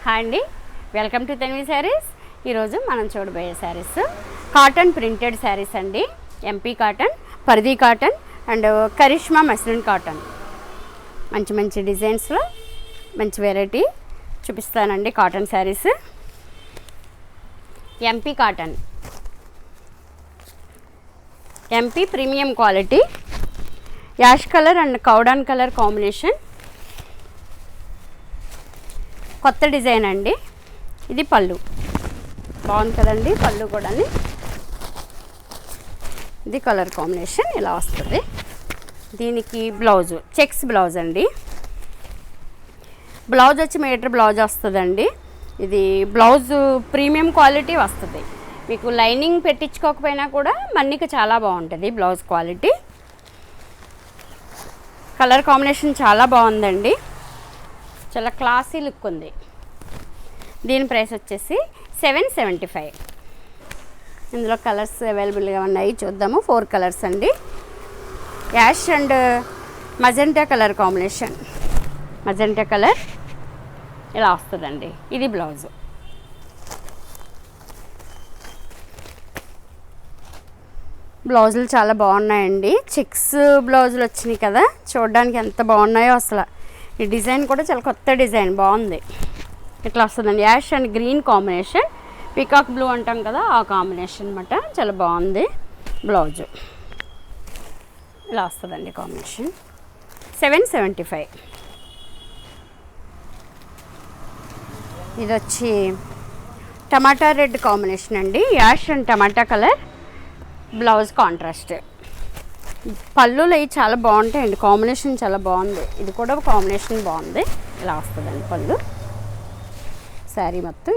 Hi అండి, welcome to Tanvi saris. ఈరోజు మనం చూడబోయే శారీస్ కాటన్ ప్రింటెడ్ శారీస్ అండి. ఎంపీ కాటన్, పరిధి cotton and Karishma muslin cotton. మంచి మంచి డిజైన్స్లో మంచి వెరైటీ చూపిస్తానండి. Cotton saris MP cotton, MP premium quality, ash colour and కౌడాన్ కలర్ కాంబినేషన్. కొత్త డిజైన్ అండి. ఇది పళ్ళు బాగుంది కదండి. పళ్ళు కూడా ఇది కలర్ కాంబినేషన్ ఇలా వస్తుంది. దీనికి బ్లౌజు చెక్స్ బ్లౌజ్ అండి. బ్లౌజ్ వచ్చి మీటర్ బ్లౌజ్ వస్తుందండి. ఇది బ్లౌజు ప్రీమియం క్వాలిటీ వస్తుంది. మీకు లైనింగ్ పెట్టించుకోకపోయినా కూడా మన్నిక చాలా బాగుంటుంది బ్లౌజ్ క్వాలిటీ. కలర్ కాంబినేషన్ చాలా బాగుందండి. చాలా క్లాసీ లుక్ ఉంది. దీని ప్రైస్ వచ్చేసి 775. ఇందులో కలర్స్ అవైలబుల్గా ఉన్నాయి, చూద్దాము. 4 కలర్స్ అండి. Ash and magenta colour combination. Magenta colour ఇలా వస్తుందండి. ఇది బ్లౌజు. బ్లౌజులు చాలా బాగున్నాయండి. చెక్స్ బ్లౌజులు వచ్చినాయి కదా, చూడడానికి ఎంత బాగున్నాయో అసలు. ఈ డిజైన్ కూడా చాలా కొత్త డిజైన్, బాగుంది. ఇట్లా వస్తుందండి. Ash and green combination, peacock blue అంటాం కదా ఆ కాంబినేషన్ అనమాట. చాలా బాగుంది. బ్లౌజు ఇలా వస్తుందండి కాంబినేషన్. 775. ఇది వచ్చి టమాటా రెడ్ కాంబినేషన్ అండి. Ash and tomato colour, blouse contrast. పళ్ళులు అవి చాలా బాగుంటాయండి. కాంబినేషన్ చాలా బాగుంది. ఇది కూడా కాంబినేషన్ బాగుంది. ఇలా వస్తుందండి పళ్ళు. శారీ మొత్తం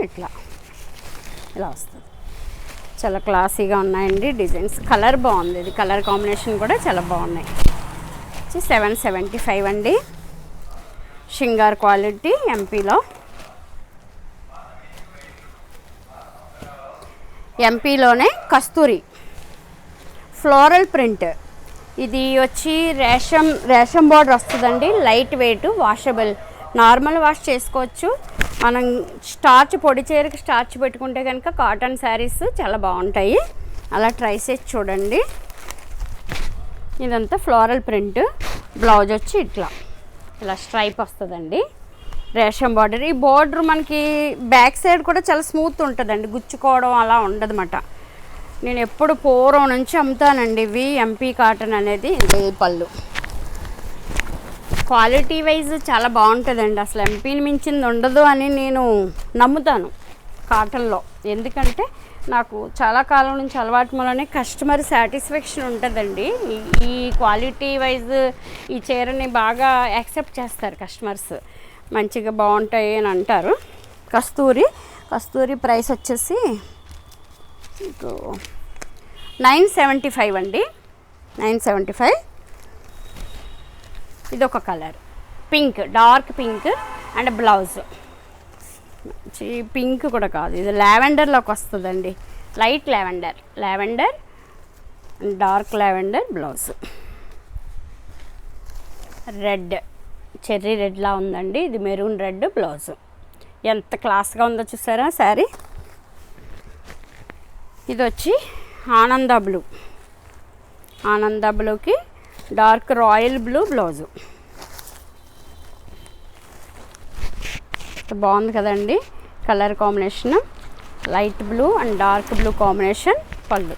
ఇలా వస్తుంది. చాలా క్లాసీగా ఉన్నాయండి డిజైన్స్. కలర్ బాగుంది. ఇది కలర్ కాంబినేషన్ కూడా చాలా బాగున్నాయి. 775 అండి. షింగార్ క్వాలిటీ ఎంపీలోనే కస్తూరి ఫ్లోరల్ ప్రింట్. ఇది వచ్చి రేషం బార్డర్ వస్తుందండి. Light weight, washable, normal wash చేసుకోవచ్చు. మనం స్టార్చ్, పొడి చీరకి స్టార్చ్ పెట్టుకుంటే కనుక కాటన్ శారీస్ చాలా బాగుంటాయి. అలా ట్రై చేసి చూడండి. ఇదంతా ఫ్లోరల్ ప్రింట్. బ్లౌజ్ వచ్చి ఇలా స్ట్రైప్ వస్తుందండి. రేషం బార్డర్. ఈ బార్డర్ మనకి బ్యాక్ సైడ్ కూడా చాలా స్మూత్ ఉంటుందండి, గుచ్చుకోవడం అలా ఉండదన్నమాట. నేను ఎప్పుడు పూర్వం నుంచి అమ్ముతానండి ఇవి. ఎంపీ కాటన్ అనేది. ఇది పళ్ళు క్వాలిటీ వైజ్ చాలా బాగుంటుందండి. అసలు ఎంపీని మించింది ఉండదు అని నేను నమ్ముతాను కాటన్లో. ఎందుకంటే నాకు చాలా కాలం నుంచి అలవాటు వల్లనే కస్టమర్ సాటిస్ఫాక్షన్ ఉంటుందండి. ఈ క్వాలిటీ వైజ్ ఈ చీరని బాగా యాక్సెప్ట్ చేస్తారు కస్టమర్స్. మంచిగా బాగుంటాయి అని అంటారు. కస్తూరి ప్రైస్ వచ్చేసి 975 అండి. 975. ఇది ఒక colour pink, dark pink and blouse pink కూడా కాదు, ఇది లావెండర్లోకి వస్తుందండి. Light lavender dark lavender blouse. Red, cherry రెడ్లా ఉందండి. ఇది మెరూన్ రెడ్ బ్లౌజ్. ఎంత క్లాస్గా ఉందో చూసారా శారీ. ఇది వచ్చి ఆనంద బ్లూకి డార్క్ రాయల్ బ్లూ బ్లౌజు. బాగుంది కదండి colour combination. Light blue and dark blue combination. పళ్ళు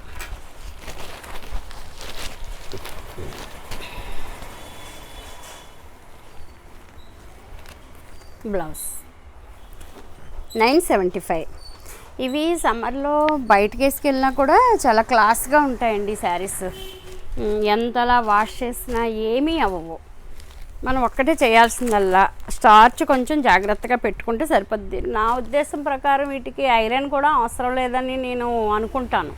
బ్లౌజ్. 975. ఇవి సమ్మర్లో బయటకి వేసుకెళ్ళినా కూడా చాలా క్లాస్గా ఉంటాయండి శారీస్. ఎంతలా వాష్ చేసినా ఏమీ అవ్వవు. మనం ఒక్కటే చేయాల్సిందల్లా స్టార్చ్ కొంచెం జాగ్రత్తగా పెట్టుకుంటే సరిపోద్ది. నా ఉద్దేశం ప్రకారం వీటికి ఐరన్ కూడా అవసరం లేదని నేను అనుకుంటాను.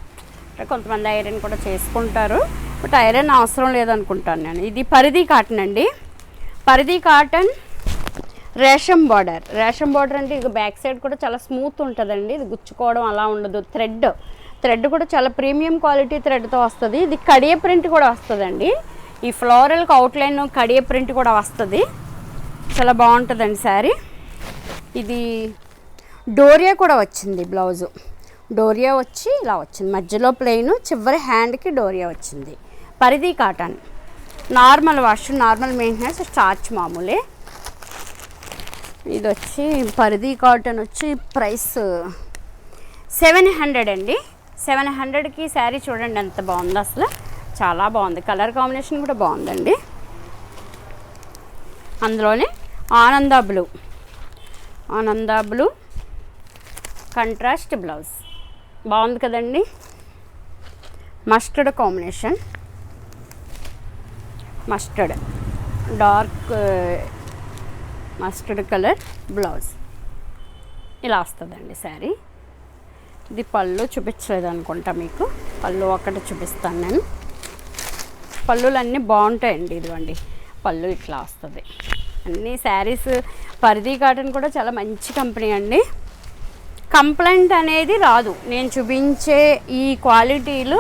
అంటే కొంతమంది ఐరన్ కూడా చేసుకుంటారు, బట్ ఐరన్ అవసరం లేదనుకుంటాను నేను. ఇది పరిధి కాటన్ అండి. పరిధి కాటన్ రేషం బార్డర్ అంటే ఇది బ్యాక్ సైడ్ కూడా చాలా స్మూత్ ఉంటుందండి. ఇది గుచ్చుకోవడం అలా ఉండదు. థ్రెడ్ కూడా చాలా ప్రీమియం క్వాలిటీ థ్రెడ్తో వస్తుంది. ఇది కడియ ప్రింట్ కూడా వస్తుందండి. ఈ ఫ్లోరల్కి అవుట్లైన్ కడియ ప్రింట్ కూడా వస్తుంది. చాలా బాగుంటుందండి శారీ. ఇది డోరియా కూడా వచ్చింది బ్లౌజు. డోరియా వచ్చి ఇలా వచ్చింది, మధ్యలో ప్లెయిన్, చివరి హ్యాండ్కి డోరియా వచ్చింది. పరిధి cotton, normal wash, normal maintenance, starch మామూలే. ఇది వచ్చి పరిధి కాటన్ వచ్చి ప్రైస్ 700 అండి. 700కి శారీ చూడండి ఎంత బాగుందో, అసలు చాలా బాగుంది. కలర్ కాంబినేషన్ కూడా బాగుందండి. అందులోనే ఆనంద బ్లూ కంట్రాస్ట్ బ్లౌజ్ బాగుంది కదండి. Mustard combination, mustard dark mustard colour blouse ఇలా వస్తుందండి శారీ. ఇది పళ్ళు చూపించలేదు అనుకుంటా మీకు, పళ్ళు ఒకటి చూపిస్తాను నేను. పళ్ళులు అన్నీ బాగుంటాయండి. ఇదిగోండి పళ్ళు ఇట్లా వస్తుంది. అన్ని శారీస్ పరిధి కాటన్ కూడా చాలా మంచి కంపెనీ అండి. కంప్లైంట్ అనేది రాదు. నేను చూపించే ఈ క్వాలిటీలు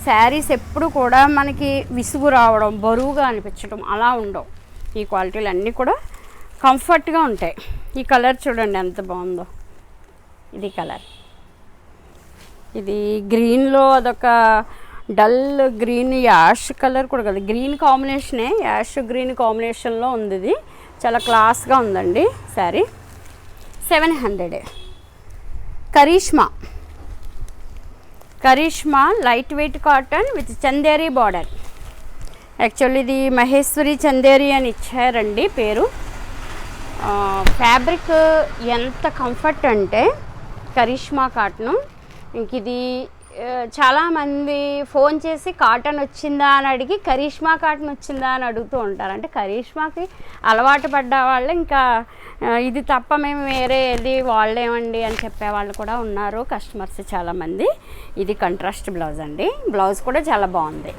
శారీస్ ఎప్పుడు కూడా మనకి విసుగు రావడం, బరువుగా అనిపించడం అలా ఉండవు. ఈ క్వాలిటీలు అన్నీ కూడా కంఫర్ట్గా ఉంటాయి. ఈ కలర్ చూడండి ఎంత బాగుందో. ఇది కలర్, ఇది గ్రీన్లో అదొక డల్ గ్రీన్, యాష్ కలర్ కూడా కదా, గ్రీన్ కాంబినేషనే, యాష్ గ్రీన్ కాంబినేషన్లో ఉంది. ఇది చాలా క్లాస్గా ఉందండి sari. 700. Karishma light weight cotton with Chanderi border. Actually ఇది మహేశ్వరి చందేరి అని ఇచ్చారండి పేరు. ఫ్యాబ్రిక్ ఎంత కంఫర్ట్ అంటే కరిష్మా కాటను. ఇంక ఇది చాలామంది ఫోన్ చేసి కాటన్ వచ్చిందా అని అడిగి కరిష్మా కాటన్ వచ్చిందా అని అడుగుతూ ఉంటారు. అంటే కరిష్మాకి అలవాటు పడ్డ వాళ్ళు ఇంకా ఇది తప్ప మేము వేరే ఏది వాళ్ళేమండి అని చెప్పేవాళ్ళు కూడా ఉన్నారు కస్టమర్స్ చాలామంది. ఇది కంట్రాస్ట్ బ్లౌజ్ అండి. బ్లౌజ్ కూడా చాలా బాగుంది.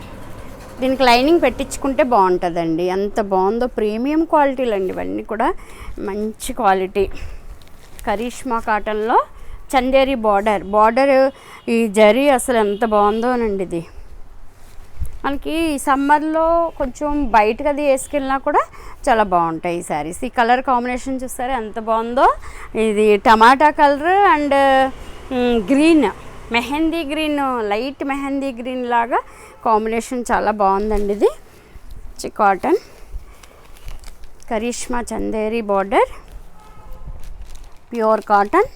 దీనికి లైనింగ్ పెట్టించుకుంటే బాగుంటుందండి. ఎంత బాగుందో, ప్రీమియం క్వాలిటీలు అండి ఇవన్నీ కూడా, మంచి క్వాలిటీ. కరిష్మా కాటన్లో చందేరి బార్డర్ ఈ జరీ అసలు ఎంత బాగుందోనండి. ఇది మనకి సమ్మర్లో కొంచెం బయటకు అది వేసుకెళ్ళినా కూడా చాలా బాగుంటాయి ఈ శారీస్. ఈ కలర్ కాంబినేషన్ చూస్తారా ఎంత బాగుందో. ఇది tomato colour and green, mehndi green, light mehndi green లాగా కాంబినేషన్ చాలా బాగుందండి. ఇది cotton Karishma Chanderi border, pure cotton.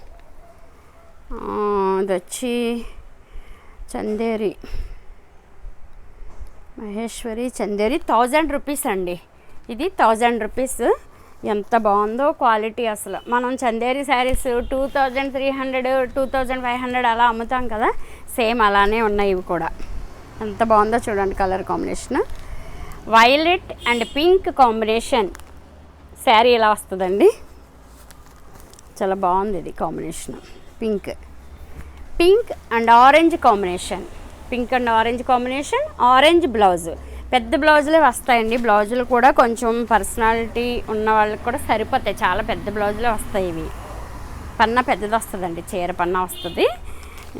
ఇది వచ్చి చందేరి, మహేశ్వరి చందేరి. 1000 రూపీస్ అండి. ఇది 1000 రూపీస్. ఎంత బాగుందో క్వాలిటీ అసలు. మనం చందేరి శారీస్ 2300, 2500 అలా అమ్ముతాం కదా, సేమ్ అలానే ఉన్నాయి ఇవి కూడా. ఎంత బాగుందో చూడండి colour combination. Violet and pink combination sari ఇలా వస్తుందండి. చాలా బాగుంది ఇది combination. Pink and orange combination, pink and orange combination, orange blouse. పెద్ద బ్లౌజులే వస్తాయండి. బ్లౌజులు కూడా కొంచెం పర్సనాలిటీ ఉన్న వాళ్ళకి కూడా సరిపోతాయి. చాలా పెద్ద బ్లౌజులే వస్తాయి ఇవి. పన్నా పెద్దది వస్తుందండి, చీర పన్నా వస్తుంది.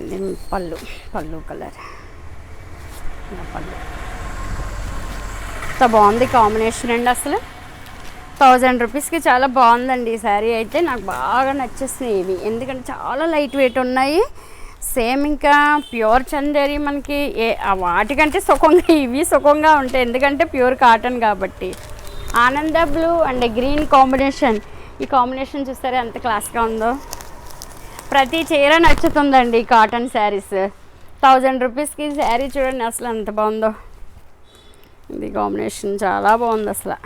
ఇది పళ్ళు కలర్, పళ్ళు ఎంత బాగుంది కాంబినేషన్ అండి. అసలు 1000 రూపీస్కి చాలా బాగుందండి ఈ శారీ. అయితే నాకు బాగా నచ్చేసినాయి ఇవి, ఎందుకంటే చాలా లైట్ వెయిట్ ఉన్నాయి. సేమ్ ఇంకా ప్యూర్ చందేరి మనకి వాటికంటే సుఖంగా ఇవి సుఖంగా ఉంటాయి, ఎందుకంటే ప్యూర్ కాటన్ కాబట్టి. ఆనంద బ్లూ అండ్ గ్రీన్ కాంబినేషన్. ఈ కాంబినేషన్ చూస్తారా ఎంత క్లాస్గా ఉందో. ప్రతి చీర నచ్చుతుందండి ఈ కాటన్ శారీస్. 1000 రూపీస్కి శారీ చూడండి అసలు ఎంత బాగుందో. ఇది కాంబినేషన్ చాలా బాగుంది అసలు.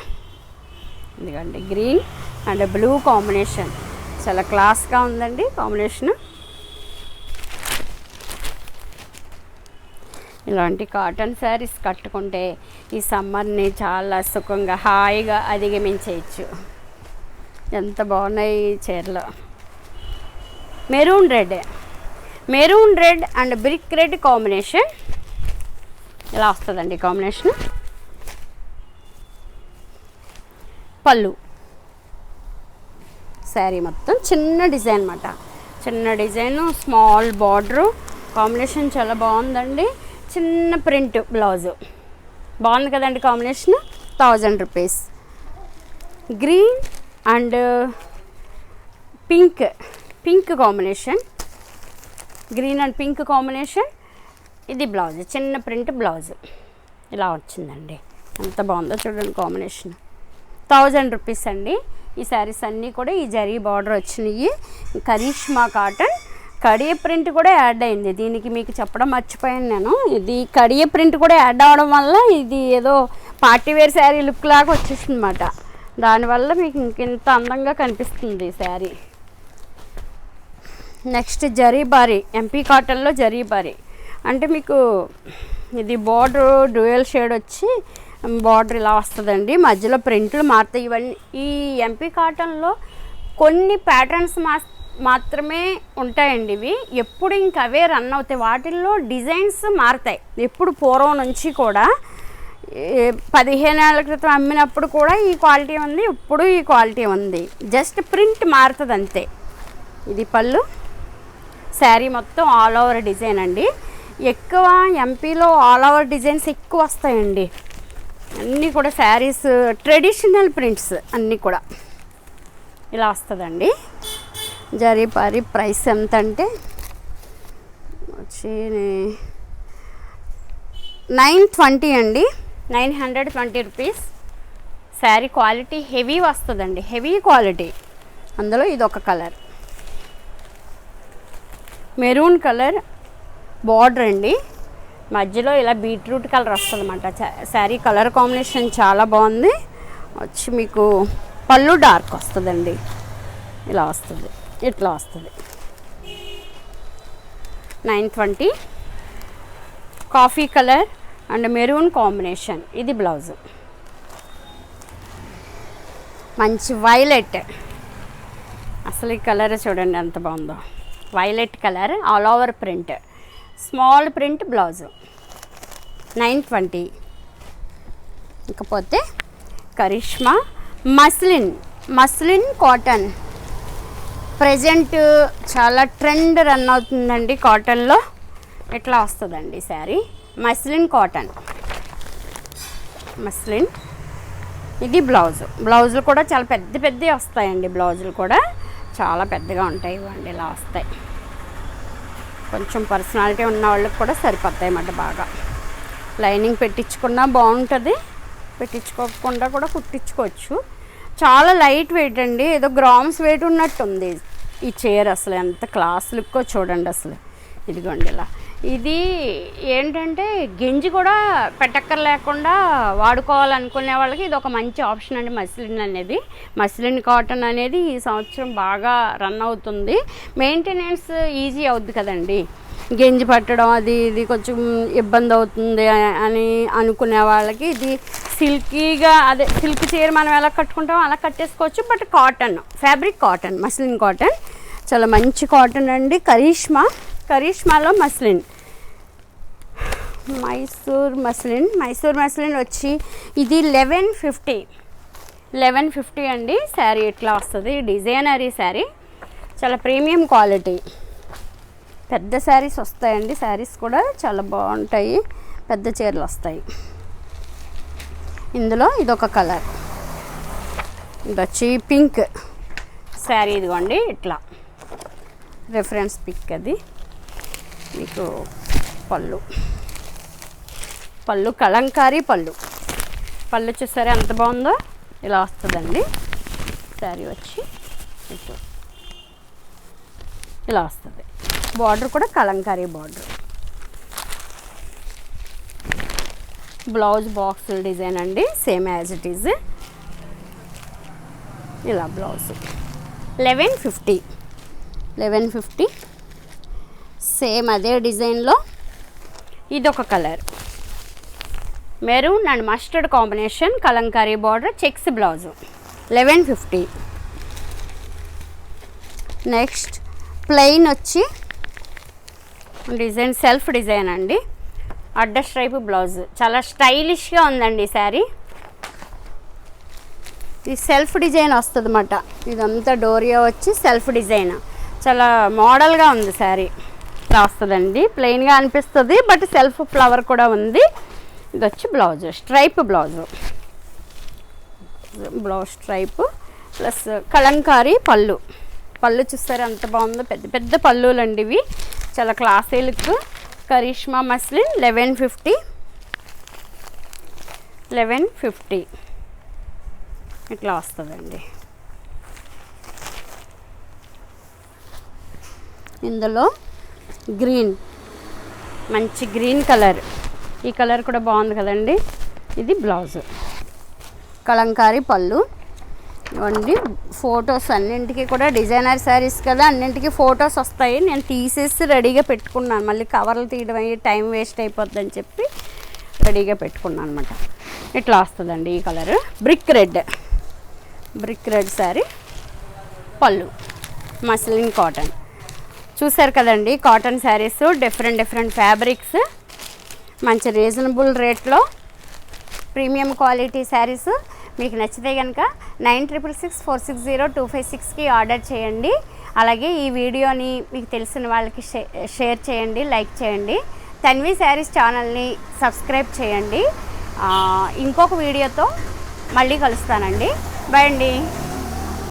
ఎందుకంటే గ్రీన్ అండ్ బ్లూ కాంబినేషన్ చాలా క్లాస్గా ఉందండి కాంబినేషన్. ఇలాంటి కాటన్ శారీస్ కట్టుకుంటే ఈ సమ్మర్ని చాలా సుఖంగా హాయిగా అధిగమించేయచ్చు. ఎంత బాగున్నాయి ఈ చీరలు. Maroon red and brick red combination ఇలా వస్తుందండి కాంబినేషన్. పళ్ళు శారీ మొత్తం చిన్న డిజైన్ అన్నమాట, చిన్న డిజైను, స్మాల్ బార్డరు కాంబినేషన్ చాలా బాగుందండి. చిన్న ప్రింట్ బ్లౌజు బాగుంది కదండి combination. 1000 rupees. Green and pink combination, green and pink combination. ఇది బ్లౌజ్, చిన్న ప్రింట్ బ్లౌజ్ ఇలా వచ్చిందండి. ఎంత బాగుందో చూడండి కాంబినేషన్. 1000 రూపీస్ అండి. ఈ శారీస్ అన్నీ కూడా ఈ జరీ బార్డర్ వచ్చినాయి. కరిష్మా కాటన్, కడియ ప్రింట్ కూడా యాడ్ అయింది దీనికి. మీకు చెప్పడం మర్చిపోయాను నేను, ఇది కడియ ప్రింట్ కూడా యాడ్ అవ్వడం వల్ల ఇది ఏదో పార్టీవేర్ శారీ లుక్ లాగా వచ్చేసింది అన్నమాట. దానివల్ల మీకు ఇంకెంత అందంగా కనిపిస్తుంది ఈ శారీ. నెక్స్ట్ జరీబారీ, ఎంపీ కాటన్లో జరీబారీ అంటే మీకు ఇది బార్డర్ డ్యూయల్ షేడ్ వచ్చి బార్డర్ ఇలా వస్తుందండి. మధ్యలో ప్రింట్లు మారుతాయి. ఇవన్నీ ఈ ఎంపీ కాటన్లో కొన్ని ప్యాటర్న్స్ మాత్రమే ఉంటాయండి. ఇవి ఎప్పుడు ఇంక అవే రన్ అవుతాయి. వాటిల్లో డిజైన్స్ మారుతాయి ఎప్పుడు. పూర్వం నుంచి కూడా 15 ఏళ్ల క్రితం అమ్మినప్పుడు కూడా ఈ క్వాలిటీ ఉంది, ఇప్పుడు ఈ క్వాలిటీ ఉంది. జస్ట్ ప్రింట్ మారుతుంది అంతే. ఇది పళ్ళు, శారీ మొత్తం ఆల్ ఓవర్ డిజైన్ అండి. ఎక్కువ ఎంపీలో ఆల్ ఓవర్ డిజైన్స్ ఎక్కువ వస్తాయండి. అన్నీ కూడా శారీస్ ట్రెడిషనల్ ప్రింట్స్ అన్నీ కూడా ఇలా వస్తుందండి. జరీబారీ ప్రైస్ ఎంత అంటే వచ్చి 920 అండి, 920 రూపీస్. శారీ క్వాలిటీ హెవీ వస్తుందండి, హెవీ క్వాలిటీ. అందులో ఇది ఒక కలర్, మెరూన్ కలర్ బార్డర్ అండి. మధ్యలో ఇలా బీట్రూట్ కలర్ వస్తుంది అన్నమాట. శారీ కలర్ కాంబినేషన్ చాలా బాగుంది. వచ్చి మీకు పళ్ళు డార్క్ వస్తుందండి, ఇలా వస్తుంది, ఇట్లా వస్తుంది. 920. Coffee colour and maroon combination. ఇది బ్లౌజ్, మంచి వైలెట్. అసలు ఈ కలర్ చూడండి ఎంత బాగుందో. Violet colour all over print, small print blouse. 920. ఇకపోతే కరిష్మా మస్లిన్ కాటన్. ప్రజెంట్ చాలా ట్రెండ్ రన్ అవుతుందండి కాటన్లో. ఎట్లా వస్తుందండి శారీ, మస్లిన్ కాటన్, మస్లిన్. ఇది బ్లౌజులు కూడా చాలా పెద్దవి వస్తాయండి. బ్లౌజులు కూడా చాలా పెద్దగా ఉంటాయి. ఇవ్వండి ఇలా వస్తాయి. కొంచెం పర్సనాలిటీ ఉన్న వాళ్ళకి కూడా సరిపోతాయి అన్నమాట. బాగా లైనింగ్ పెట్టించుకున్నా బాగుంటుంది, పెట్టించుకోకుండా కూడా కుట్టించుకోవచ్చు. చాలా లైట్ వెయిట్ అండి, ఏదో గ్రామ్స్ వెయిట్ ఉన్నట్టుంది ఈ చీర. అసలు ఎంత క్లాస్ లుక్కో చూడండి అసలు. ఇదిగోండి ఇలా. ఇది ఏంటంటే గెంజి కూడా పెట్టక్కర్ లేకుండా వాడుకోవాలనుకునే వాళ్ళకి ఇది ఒక మంచి ఆప్షన్ అండి. మస్లిన్ అనేది, మస్లిన్ కాటన్ అనేది ఈ సంవత్సరం బాగా రన్ అవుతుంది. మెయింటెనెన్స్ ఈజీ అవుద్ది కదండి. గెంజి పట్టడం అది ఇది కొంచెం ఇబ్బంది అవుతుంది అని అనుకునే వాళ్ళకి ఇది సిల్కీగా, అదే సిల్క్ చీర మనం ఎలా కట్టుకుంటామో అలా కట్టేసుకోవచ్చు. But cotton, fabric cotton, muslin cotton చాలా మంచి కాటన్ అండి. కరిష్మాలో మస్లిన్, మైసూర్ మస్లిన్ వచ్చి ఇది 1150 అండి. శారీ ఇట్లా వస్తుంది. డిజైనరీ శారీ, చాలా ప్రీమియం క్వాలిటీ. పెద్ద శారీస్ వస్తాయండి. శారీస్ కూడా చాలా బాగుంటాయి, పెద్ద చీరలు వస్తాయి. ఇందులో ఇదొక కలర్, ఇది వచ్చి పింక్ శారీ. ఇదిగోండి ఇట్లా రెఫరెన్స్ పిక్. అది మీకు పళ్ళు కలంకారీ పళ్ళు చూసారా ఎంత బాగుందో. ఇలా వస్తుందండి శారీ. వచ్చి ఇలా వస్తుంది. బార్డర్ కూడా Kalamkari border. Blouse box design అండి, సేమ్ యాజ్ ఇట్ ఈజ్. ఇలా బ్లౌజ్ 1150 సేమ్ అదే డిజైన్లో. ఇదొక colour, maroon and mustard combination, Kalamkari border, checks blouse. 1150. Next plain వచ్చి డిజైన్ సెల్ఫ్ డిజైన్ అండి, అడ్డ స్ట్రైప్ బ్లౌజ్. చాలా స్టైలిష్గా ఉందండి ఈ శారీ. ఈ సెల్ఫ్ డిజైన్ వస్తుంది అన్నమాట. ఇదంతా డోరియా వచ్చి సెల్ఫ్ డిజైన్, చాలా మోడల్గా ఉంది శారీ. ఇలా వస్తుందండి, ప్లెయిన్గా అనిపిస్తుంది బట్ సెల్ఫ్ ఫ్లవర్ కూడా ఉంది. ఇది వచ్చి blouse, stripe blouse stripe plus Kalamkari పళ్ళు. పళ్ళు చూస్తారు ఎంత బాగుందో, పెద్ద పెద్ద పళ్ళులు అండి ఇవి, చాలా క్లాసీ లుక్. కరిష్మా మస్లిన్ 1150 ఇట్లా వస్తుందండి. ఇందులో గ్రీన్, మంచి గ్రీన్ కలర్, ఈ కలర్ కూడా బాగుంది కదండి. ఇది బ్లౌజ్, కలంకారీ పళ్ళు. ఇవ్వండి ఫొటోస్ అన్నింటికి కూడా, డిజైనర్ శారీస్ కదా అన్నింటికి ఫొటోస్ వస్తాయి. నేను తీసేసి రెడీగా పెట్టుకున్నాను, మళ్ళీ కవర్లు తీయడం అయ్యి టైం వేస్ట్ అయిపోద్దని చెప్పి రెడీగా పెట్టుకున్నాను అనమాట. ఇట్లా వస్తుందండి ఈ కలర్, బ్రిక్ రెడ్ శారీ, పళ్ళు మస్లిన్ కాటన్. చూసారు కదండి కాటన్ శారీస్, డిఫరెంట్ ఫ్యాబ్రిక్స్, మంచి రీజనబుల్ రేట్లో ప్రీమియం క్వాలిటీ శారీస్. మీకు నచ్చితే కనుక 9666460256కి ఆర్డర్ చేయండి. అలాగే ఈ వీడియోని మీకు తెలిసిన వాళ్ళకి షేర్ చేయండి, లైక్ చేయండి. తన్వి శారీస్ ఛానల్ని సబ్స్క్రైబ్ చేయండి. ఇంకొక వీడియోతో మళ్ళీ కలుస్తానండి. బాయ్ అండి.